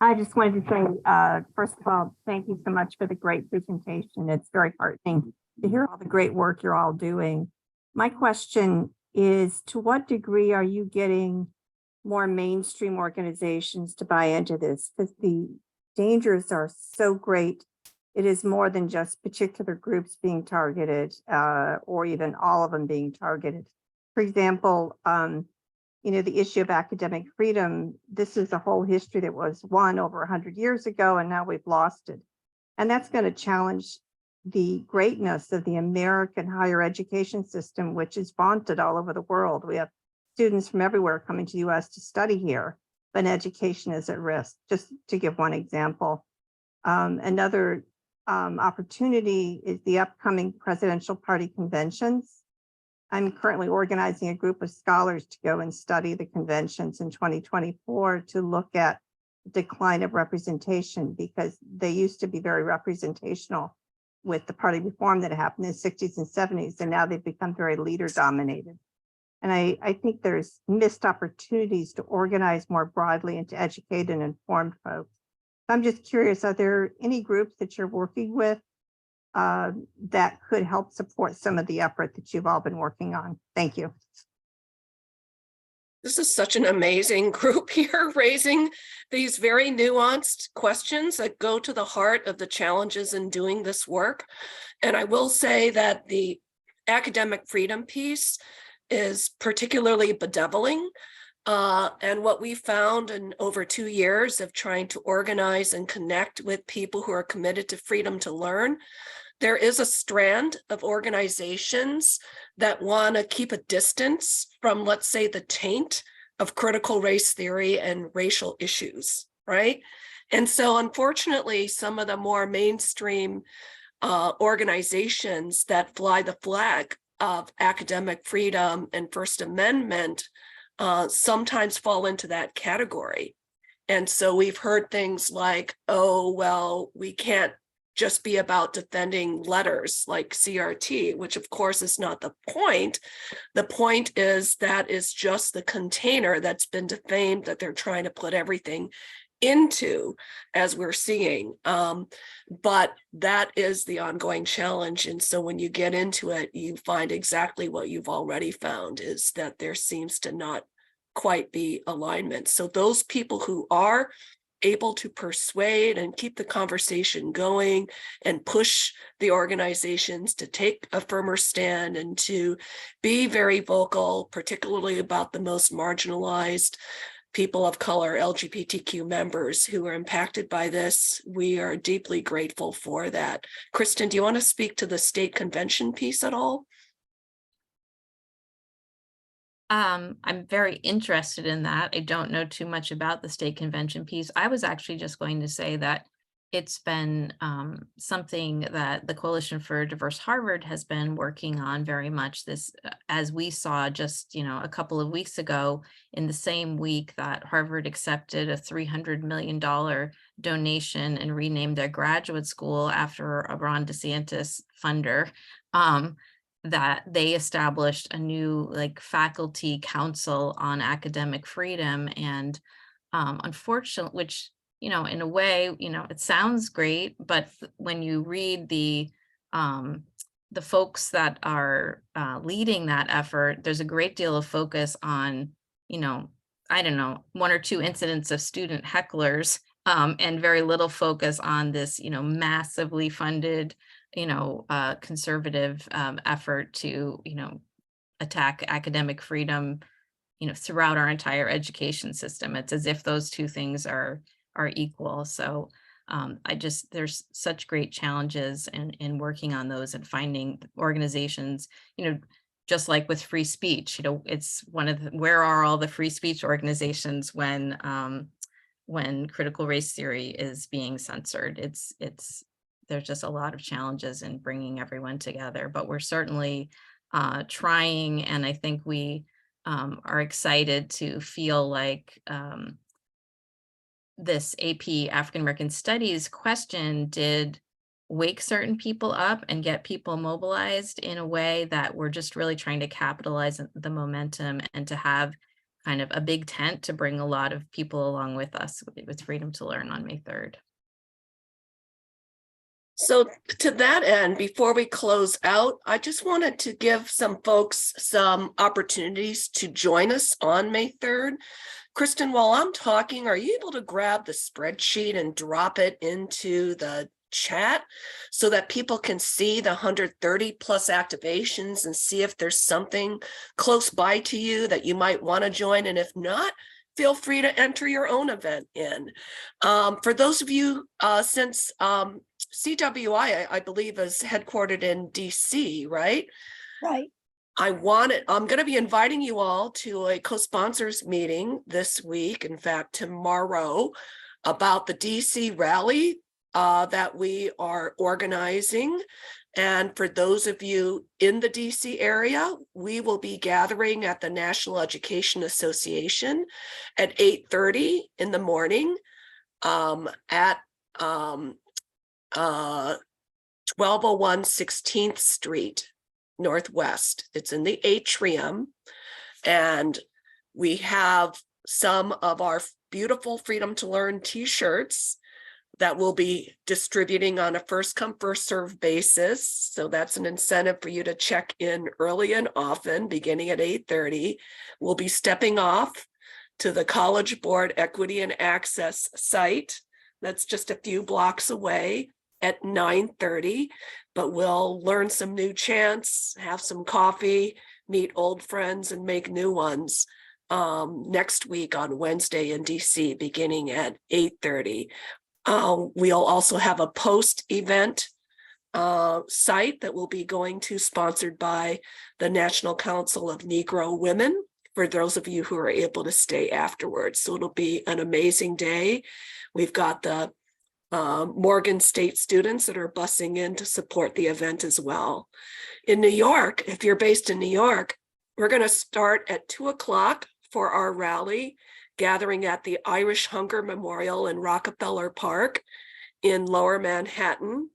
I just wanted to say, first of all, thank you so much for the great presentation. It's very heartening to hear all the great work you're all doing. My question is, to what degree are you getting more mainstream organizations to buy into this? Because the dangers are so great. It is more than just particular groups being targeted, or even all of them being targeted. For example, the issue of academic freedom, this is a whole history that was won over 100 years ago, and now we've lost it. And that's going to challenge the greatness of the American higher education system, which is vaunted all over the world. We have students from everywhere coming to the US to study here, but education is at risk, just to give one example. Another opportunity is the upcoming presidential party conventions. I'm currently organizing a group of scholars to go and study the conventions in 2024 to look at the decline of representation, because they used to be very representational with the party reform that happened in the 60s and 70s, and now they've become very leader dominated. And I think there's missed opportunities to organize more broadly and to educate and inform folks. I'm just curious, are there any groups that you're working with that could help support some of the effort that you've all been working on? Thank you. This is such an amazing group here, raising these very nuanced questions that go to the heart of the challenges in doing this work. And I will say that the academic freedom piece is particularly bedeviling. And what we found in over 2 years of trying to organize and connect with people who are committed to freedom to learn, there is a strand of organizations that want to keep a distance from, let's say, the taint of critical race theory and racial issues, right? And so unfortunately, some of the more mainstream organizations that fly the flag of academic freedom and First Amendment sometimes fall into that category. And so we've heard things like, oh, well, we can't just be about defending letters like CRT, which of course is not the point. The point is that is just the container that's been defamed that they're trying to put everything into, as we're seeing. But that is the ongoing challenge. And so when you get into it, you find exactly what you've already found, is that there seems to not quite be alignment. So those people who are able to persuade and keep the conversation going and push the organizations to take a firmer stand and to be very vocal, particularly about the most marginalized people of color, LGBTQ members who are impacted by this. We are deeply grateful for that. Kristen, do you want to speak to the state convention piece at all? I'm very interested in that. I don't know too much about the state convention piece. I was actually just going to say that it's been something that the Coalition for Diverse Harvard has been working on very much. This, as we saw just a couple of weeks ago, in the same week that Harvard accepted a $300 million donation and renamed their graduate school after a Ron DeSantis funder, that they established a new faculty council on academic freedom. And unfortunately, which, in a way, it sounds great, but when you read the folks that are leading that effort, there's a great deal of focus on, I don't know, 1 or 2 incidents of student hecklers, and very little focus on this, massively funded conservative effort to, attack academic freedom, throughout our entire education system. It's as if those 2 things are equal. So there's such great challenges in working on those and finding organizations, just like with free speech, it's one of where are all the free speech organizations when critical race theory is being censored? There's just a lot of challenges in bringing everyone together, but we're certainly trying, and I think we are excited to feel like this AP African American Studies question did wake certain people up and get people mobilized in a way that we're just really trying to capitalize on the momentum and to have kind of a big tent to bring a lot of people along with us with Freedom to Learn on May 3rd. So to that end, before we close out, I just wanted to give some folks some opportunities to join us on May 3rd. Kristen, while I'm talking, are you able to grab the spreadsheet and drop it into the chat so that people can see the 130 plus activations and see if there's something close by to you that you might want to join? And if not, feel free to enter your own event in. For those of you, since CWI, I believe, is headquartered in DC, right? Right. I'm going to be inviting you all to a co-sponsors meeting this week, in fact, tomorrow, about the DC rally that we are organizing. And for those of you in the DC area, we will be gathering at the National Education Association at 8:30 in the morning at 1201 16th Street Northwest. It's in the atrium. And we have some of our beautiful Freedom to Learn t-shirts that we'll be distributing on a first come, first serve basis. So that's an incentive for you to check in early and often, beginning at 8:30. We'll be stepping off to the College Board Equity and Access site. That's just a few blocks away at 9:30, but we'll learn some new chants, have some coffee, meet old friends, and make new ones next week on Wednesday in DC, beginning at 8:30. We'll also have a post-event site that we'll be going to, sponsored by the National Council of Negro Women, for those of you who are able to stay afterwards. So it'll be an amazing day. We've got the Morgan State students that are busing in to support the event as well. In New York, if you're based in New York, we're going to start at 2:00 for our rally, gathering at the Irish Hunger Memorial in Rockefeller Park in Lower Manhattan,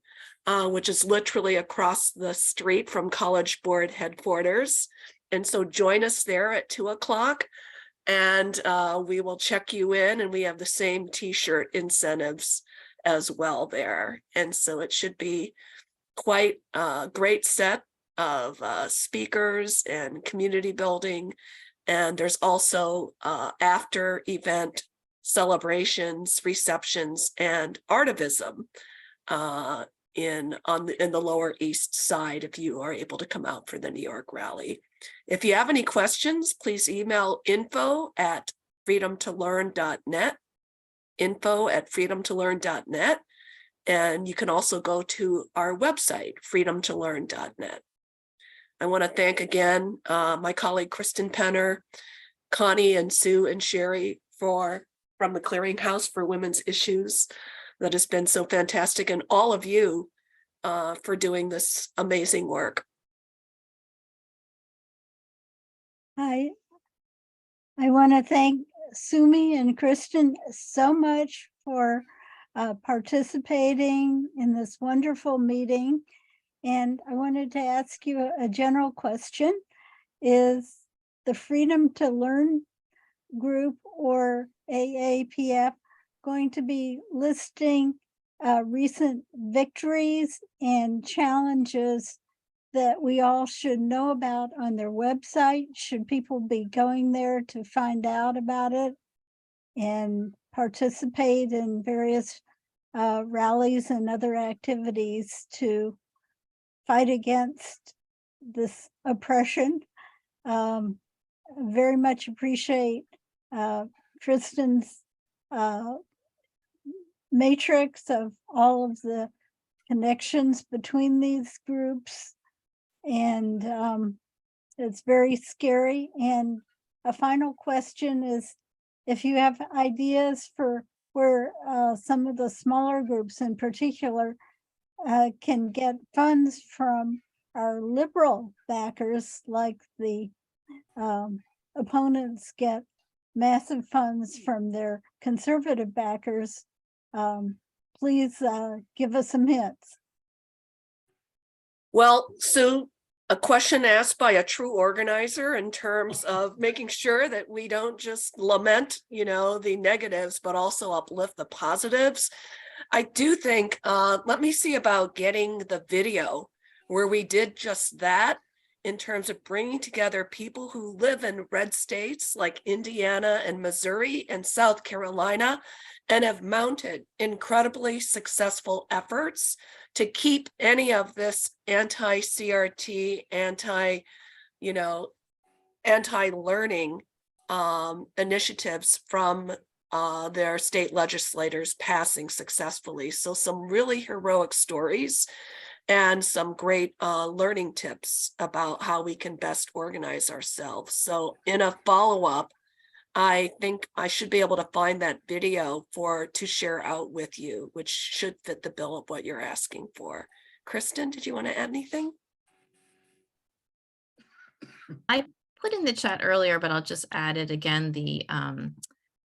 which is literally across the street from College Board headquarters. And so join us there at 2:00, and we will check you in, and we have the same t-shirt incentives as well there. And so it should be quite a great set of speakers and community building. And there's also after event celebrations, receptions, and artivism in the Lower East Side, if you are able to come out for the New York rally. If you have any questions, please email info@freedomtolearn.net, info@freedomtolearn.net. And you can also go to our website, freedomtolearn.net. I want to thank again my colleague Kristen Penner, Connie and Sue and Sherry from the Clearinghouse for Women's Issues. That has been so fantastic, and all of you for doing this amazing work. I want to thank Sumi and Kristen so much for participating in this wonderful meeting. And I wanted to ask you a general question. Is the Freedom to Learn group, or AAPF, going to be listing recent victories and challenges that we all should know about on their website? Should people be going there to find out about it and participate in various rallies and other activities to fight against this oppression? Very much appreciate Kristen's matrix of all of the connections between these groups. And it's very scary. And a final question is, if you have ideas for where some of the smaller groups in particular can get funds from our liberal backers, like the opponents get massive funds from their conservative backers, please give us some hints. Well, Sue, a question asked by a true organizer in terms of making sure that we don't just lament, the negatives, but also uplift the positives. I do think, let me see about getting the video where we did just that in terms of bringing together people who live in red states like Indiana and Missouri and South Carolina and have mounted incredibly successful efforts to keep any of this anti-CRT, anti-learning initiatives from their state legislators passing successfully. So some really heroic stories and some great learning tips about how we can best organize ourselves. So in a follow-up, I think I should be able to find that video to share out with you, which should fit the bill of what you're asking for. Kristen, did you want to add anything? I put in the chat earlier, but I'll just add it again,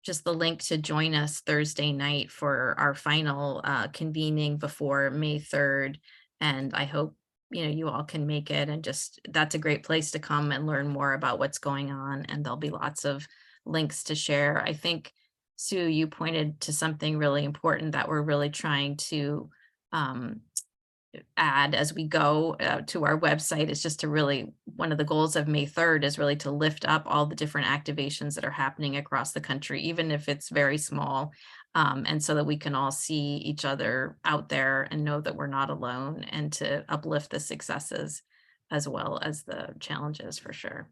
just the link to join us Thursday night for our final convening before May 3rd. And I hope, you all can make it, and that's a great place to come and learn more about what's going on. And there'll be lots of links to share. I think, Sue, you pointed to something really important that we're really trying to add as we go to our website. Is just to really, one of the goals of May 3rd is really to lift up all the different activations that are happening across the country, even if it's very small, and so that we can all see each other out there and know that we're not alone, and to uplift the successes as well as the challenges, for sure.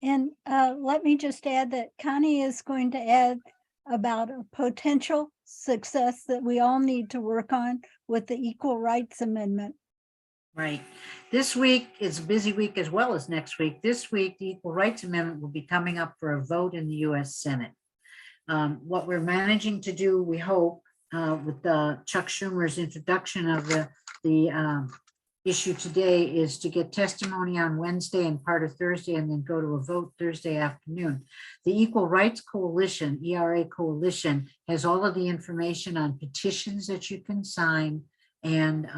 And let me just add that Connie is going to add about a potential success that we all need to work on with the Equal Rights Amendment. Right. This week is a busy week as well as next week. This week, the Equal Rights Amendment will be coming up for a vote in the U.S. Senate. What we're managing to do, we hope, with Chuck Schumer's introduction of the issue today, is to get testimony on Wednesday and part of Thursday, and then go to a vote Thursday afternoon. The Equal Rights Coalition, ERA Coalition, has all of the information on petitions that you can sign and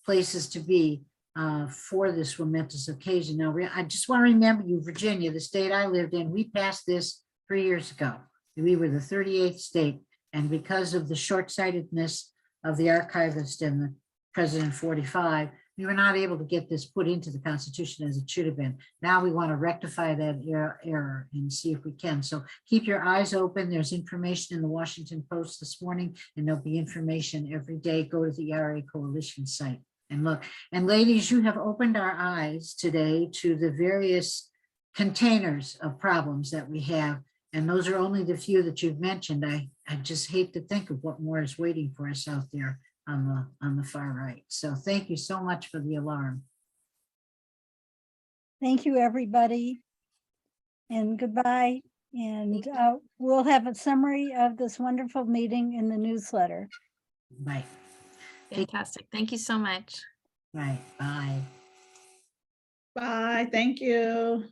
places to be for this momentous occasion. Now, I just want to remember you, Virginia, the state I lived in, we passed this 3 years ago. We were the 38th state, and because of the short-sightedness of the archivist and the President 45, we were not able to get this put into the Constitution as it should have been. Now we want to rectify that error and see if we can. So keep your eyes open. There's information in the Washington Post this morning, and there'll be information every day. Go to the ERA Coalition site and look. And ladies, you have opened our eyes today to the various containers of problems that we have. And those are only the few that you've mentioned. I just hate to think of what more is waiting for us out there on the far right. So thank you so much for the alarm. Thank you, everybody, and goodbye. And we'll have a summary of this wonderful meeting in the newsletter. Bye. Fantastic. Thank you so much. Bye. Bye. Bye. Thank you.